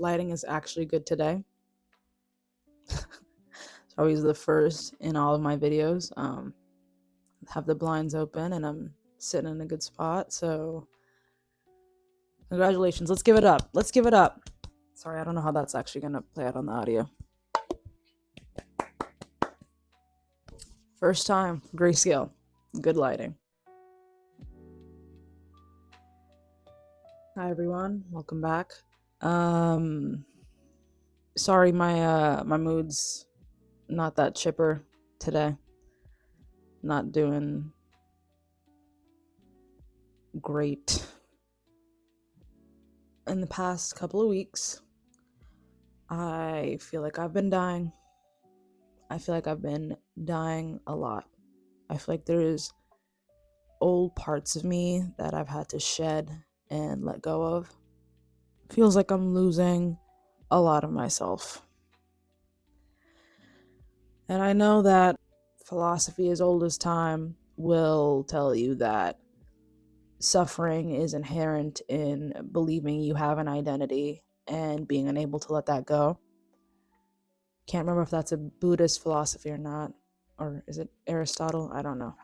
Lighting is actually good today. It's always the first in all of my videos. Have the blinds open and I'm sitting in a good spot. So congratulations. Let's give it up. Let's give it up. Sorry, I don't know how that's actually going to play out on the audio. First time, grayscale, good lighting. Hi everyone, welcome back. Sorry, my mood's not that chipper today. Not doing great. In the past couple of weeks, I feel like I've been dying. I feel like I've been dying a lot. I feel like there's old parts of me that I've had to shed and let go of. Feels like I'm losing a lot of myself. And I know that philosophy as old as time will tell you that suffering is inherent in believing you have an identity and being unable to let that go. Can't remember if that's a Buddhist philosophy or not, or is it Aristotle? I don't know.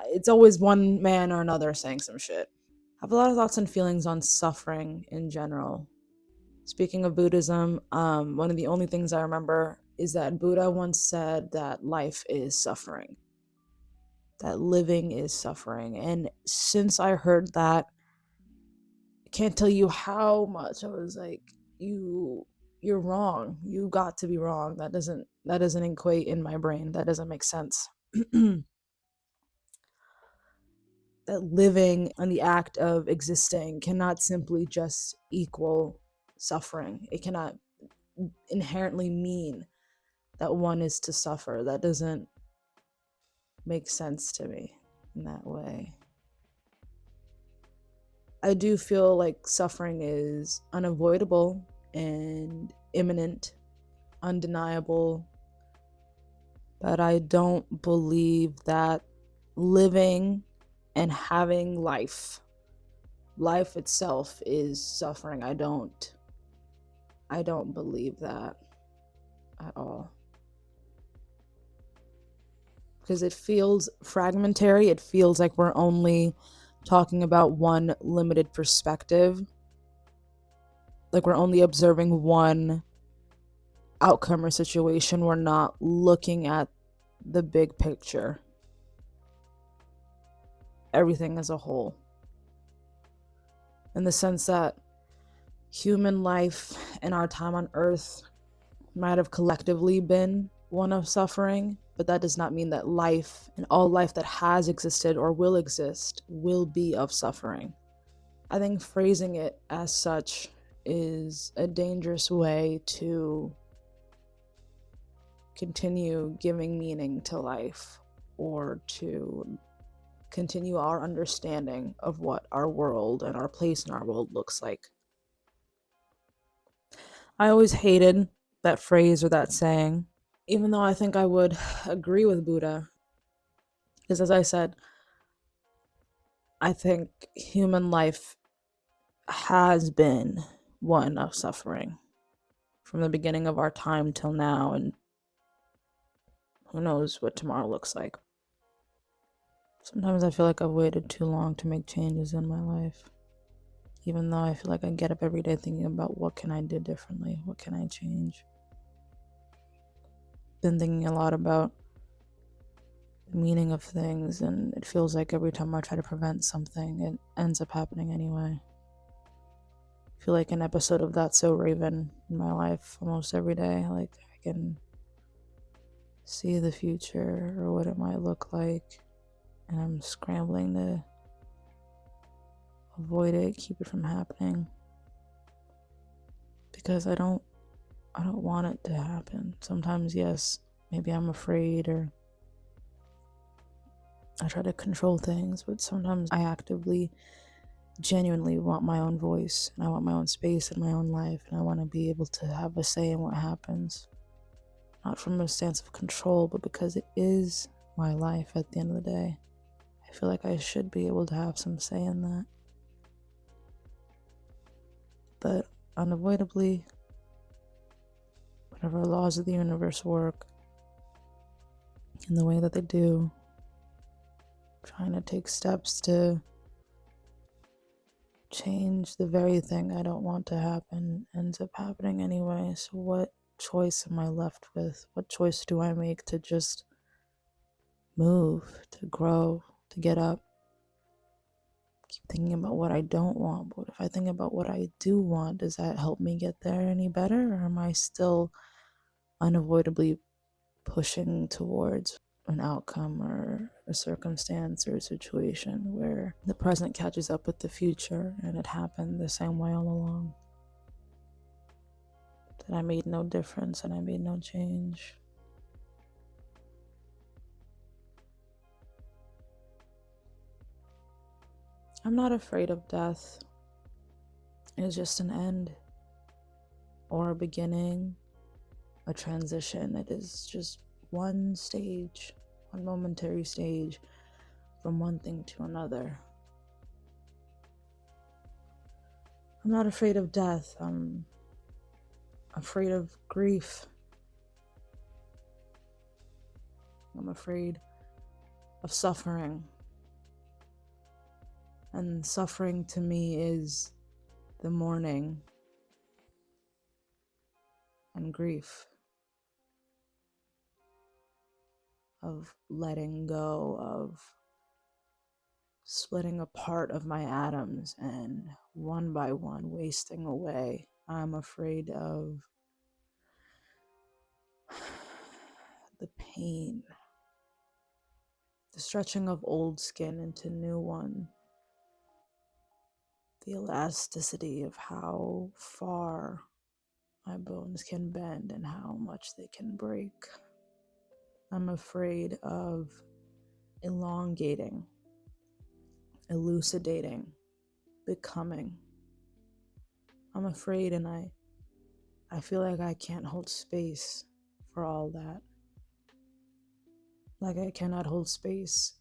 It's always one man or another saying some shit. I have a lot of thoughts and feelings on suffering in general. Speaking of Buddhism, one of the only things I remember is that Buddha once said that life is suffering, that living is suffering. And since I heard that, I can't tell you how much I was like, you're wrong. You got to be wrong. That doesn't equate in my brain. That doesn't make sense. That living and the act of existing cannot simply just equal suffering. It cannot inherently mean that one is to suffer. That doesn't make sense to me in that way. I do feel like suffering is unavoidable and imminent, undeniable, but I don't believe that living and having life itself is suffering. I don't believe that at all. Because it feels fragmentary. It feels like we're only talking about one limited perspective. Like we're only observing one outcome or situation. We're not looking at the big picture. Everything as a whole. In the sense that human life and our time on Earth might have collectively been one of suffering, but that does not mean that life and all life that has existed or will exist will be of suffering. I think phrasing it as such is a dangerous way to continue giving meaning to life or to continue our understanding of what our world and our place in our world looks like. I always hated that phrase or that saying, even though I think I would agree with Buddha. Because as I said, I think human life has been one of suffering from the beginning of our time till now, and who knows what tomorrow looks like. Sometimes I feel like I've waited too long to make changes in my life, even though I feel like I get up every day thinking about what can I do differently, what can I change. Been thinking a lot about the meaning of things, and it feels like every time I try to prevent something, it ends up happening anyway. I feel like an episode of That's So Raven in my life almost every day. Like I can see the future or what it might look like, and I'm scrambling to avoid it, keep it from happening, because I don't want it to happen. Sometimes, yes, maybe I'm afraid or I try to control things, but sometimes I actively, genuinely want my own voice, and I want my own space in my own life, and I want to be able to have a say in what happens. Not from a stance of control, but because it is my life at the end of the day. I feel like I should be able to have some say in that. But unavoidably, whatever laws of the universe work in the way that they do, trying to take steps to change the very thing I don't want to happen ends up happening anyway. So what choice am I left with? What choice do I make to just move, to grow, to get up? Keep thinking about what I don't want, but if I think about what I do want, does that help me get there any better, or am I still unavoidably pushing towards an outcome or a circumstance or a situation where the present catches up with the future and it happened the same way all along? That I made no difference and I made no change. I'm not afraid of death. It's just an end or a beginning, a transition. It is just one stage, one momentary stage from one thing to another. I'm not afraid of death. I'm afraid of grief. I'm afraid of suffering. And suffering to me is the mourning and grief of letting go, of splitting apart of my atoms and one by one wasting away. I'm afraid of the pain, the stretching of old skin into new one, the elasticity of how far my bones can bend and how much they can break. I'm afraid of elongating, elucidating, becoming. I'm afraid, and I feel like I can't hold space for all that. Like I cannot hold space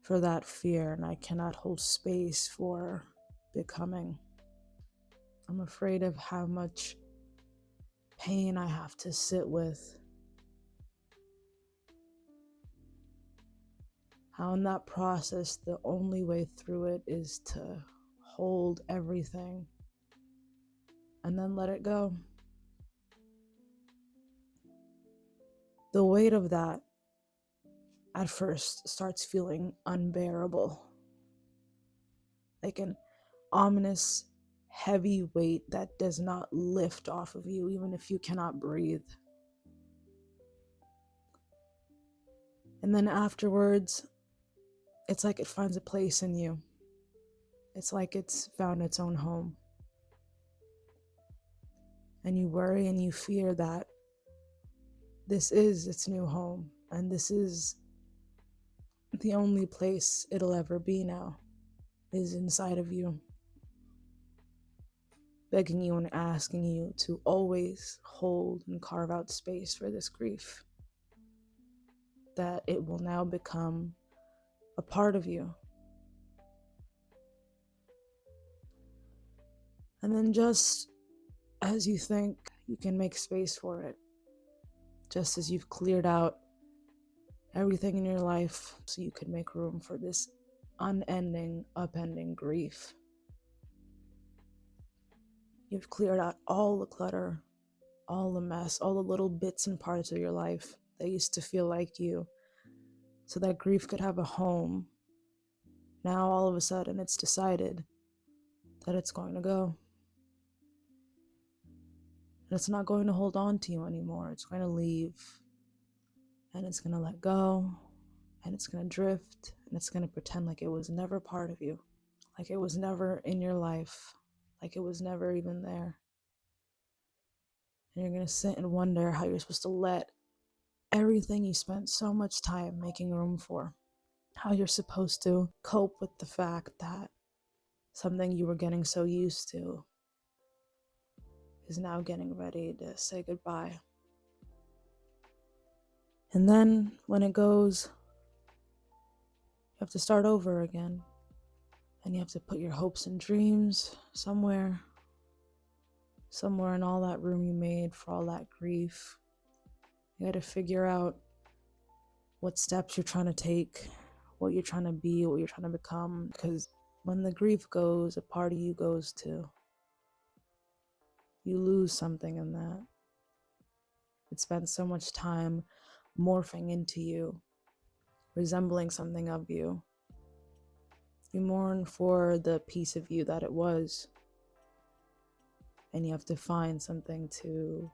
for that fear, and I cannot hold space for becoming. I'm afraid of how much pain I have to sit with. How in that process, the only way through it is to hold everything and then let it go. The weight of that at first starts feeling unbearable. Like an ominous, heavy weight that does not lift off of you, even if you cannot breathe. And then afterwards, it's like it finds a place in you. It's like it's found its own home. And you worry and you fear that this is its new home, and this is the only place it'll ever be now, is inside of you, begging you and asking you to always hold and carve out space for this grief, that it will now become a part of you. And then just as you think you can make space for it, just as you've cleared out everything in your life so you could make room for this unending, upending grief, you've cleared out all the clutter, all the mess, all the little bits and parts of your life that used to feel like you, so that grief could have a home. Now all of a sudden it's decided that it's going to go. And it's not going to hold on to you anymore. It's going to leave, and it's going to let go, and it's going to drift, and it's going to pretend like it was never part of you, like it was never in your life, like it was never even there. And you're going to sit and wonder how you're supposed to let everything you spent so much time making room for, how you're supposed to cope with the fact that something you were getting so used to is now getting ready to say goodbye. And then when it goes, you have to start over again. And you have to put your hopes and dreams somewhere. Somewhere in all that room you made for all that grief, you got to figure out what steps you're trying to take, what you're trying to be, what you're trying to become. Because when the grief goes, a part of you goes too. You lose something in that. It spends so much time morphing into you, resembling something of you. You mourn for the piece of you that it was, and you have to find something to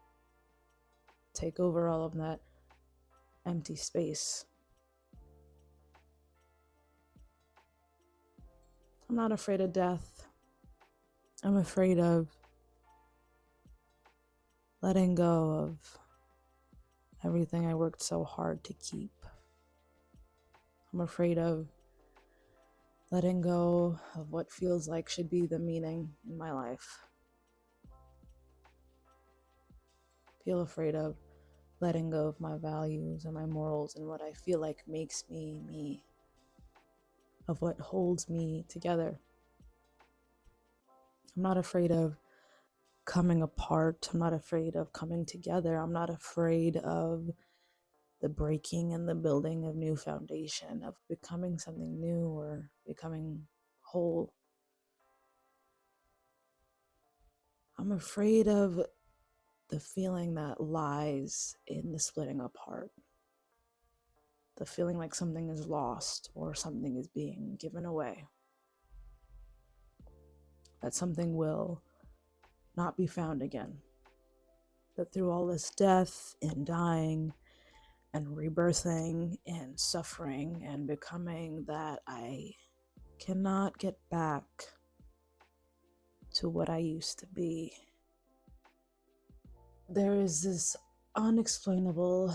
take over all of that empty space. I'm not afraid of death. I'm afraid of letting go of everything I worked so hard to keep. I'm afraid of letting go of what feels like should be the meaning in my life. Feel afraid of letting go of my values and my morals and what I feel like makes me me, of what holds me together. I'm not afraid of coming apart. I'm not afraid of coming together. I'm not afraid of the breaking and the building of new foundation, of becoming something new or becoming whole. I'm afraid of the feeling that lies in the splitting apart. The feeling like something is lost or something is being given away. That something will not be found again. That through all this death and dying and rebirthing and suffering and becoming, that I cannot get back to what I used to be. There is this unexplainable,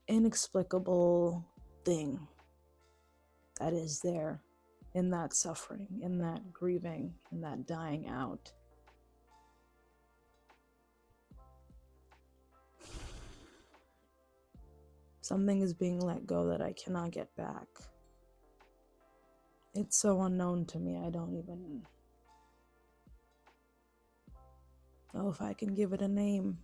inexplicable thing that is there in that suffering, in that grieving, in that dying out. Something is being let go that I cannot get back. It's so unknown to me, I don't even know if I can give it a name.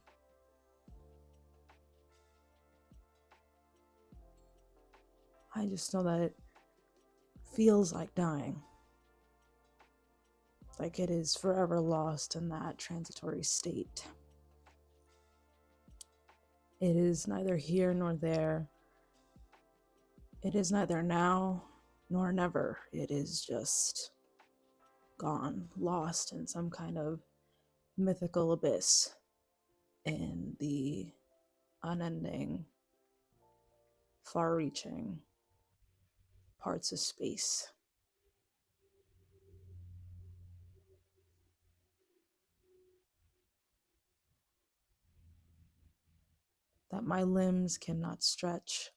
I just know that it feels like dying. Like it is forever lost in that transitory state. It is neither here nor there. It is neither now nor never. It is just gone, lost in some kind of mythical abyss in the unending, far-reaching parts of space. That my limbs cannot stretch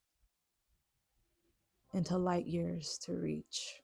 into light years to reach.